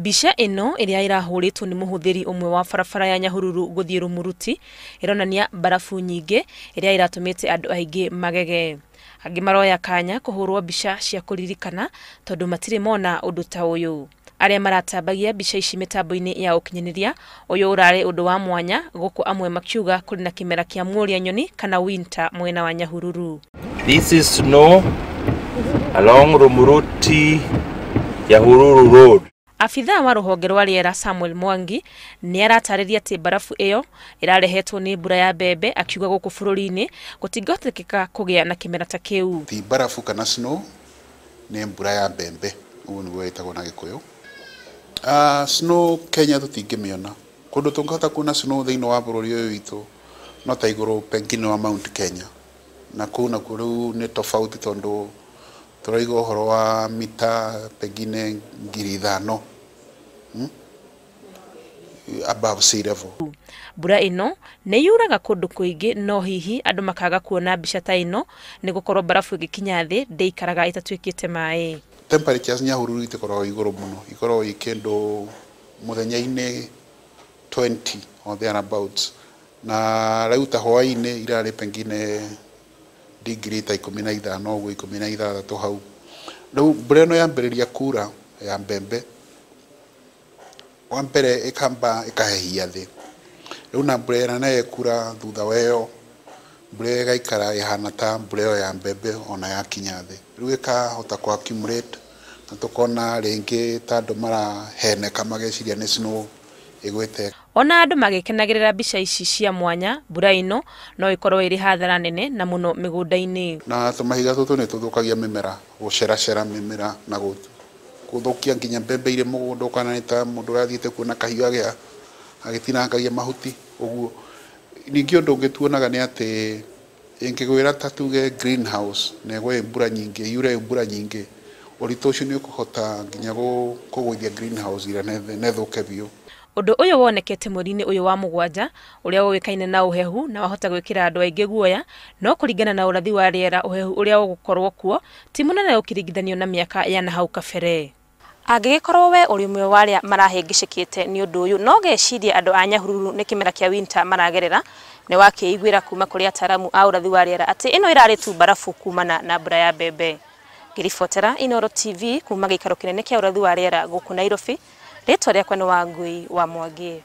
Mbica ino iria irahuritwo ni muhuthiri umwe wa barabara ya Nyahururu guthii Rumuruti ironania barafu nyingi iria iratumite andu aingi magege. Angi maroya kanya kuhurwo mbica cia kuririkana tondu matire mona undu ta uyu. Aria maratambagia mbica ici mitambo-ini ya ukinyaniria uyu urari undu wa mwanya guku amwe makiuga kuri na kimera kia Muria Nyoni kana winter mwena wa Nyahururu. This is snow along Rumuruti Nyahururu Road. Afitha wa ruhonge rwa riera Samuel Mwangi ni aratariria ati barafu iyo irarehetwo ni mbura ya mbembe akiuga guku bururi-ini gutingotekeka kugia na kimera ta kiu. Ti barafu kana snow ni mbura ya mbembe uguo niguo itagwo na Gikuyu. Snow Kenya tutingimiona kundu tungihota kuona snow thiini wa bururi uyu witu no ta iguru pengine wa Mount Kenya na kuna kuru ni tofauti tondu turaiga uhoro wa mita pengine 5,000 above sea level. Mbura ino ni yuraga kundu kuingi no hihi andu makaga kuona mbica ta ino ni gukorwo barafu igikinya thi ndeikaraga itatwikite mai. Temperatures Nyahururu itikoragwo iguru muno, ikoragwo ikindu muthenya-ini 20 or thereabouts, na riu ta hwaini irari pengine degree ta 15 uguo 16 hau. Riu mbura ino yambiriria kura ya mbembe wa mbere ikamba ikahehia thi. Riu na mbura ina nayo kura thutha weyo mbura igaikara ihana ta mbura iyo ya mbembe ona yakinya thi. Riu ikahota ku accumulate na tukona ringi ta andu maraheneka mageciria ni snow igwite. Ona andu magikenagirira mbica ici cia mwanya, mbura ino no ikorwo iri hathara nene na muno migunda-ini. Na tumahiga tutu ni tuthukagia mimera, guceracera mimera na guthukia nginya mbembe ire mugunda kana ni ta mundu rathiite kuona kahiu agitinangagia mahuti uguo. Ningi undu ungituonaga ni ati ingigwira ta tuge greenhouse na gwe mbura nyingi yure mbura nyingi uritu ucio ni ukuhota nginya kugwithia greenhouse ira nethuke biu. Undu uyu wonekete mweri-ini uyu wa mugwanja uria uwikaine na uhehu na wahota gwikira andu aingi guoya no kuringana na urathi wa riera uhehu uria ugukorwo kuo ti munene ukiringithanio na miaka ya na hau kabere. Angigikorwo we uri umwe wa aria marahingicikite ni undu uyu no geciria andu a Nyahururu ni kimera kia winter maragerera ni wakiiguira kuma kuri ataramu a urathi wa riera ati ino irari tu barafu kumana na mbura ya mbembe. Ngiribotera Inooro TV kuma gikaro kinene kia urathi wa riera guku Nairobi. Ritwa riakwa ni Wangui wa Mwangi.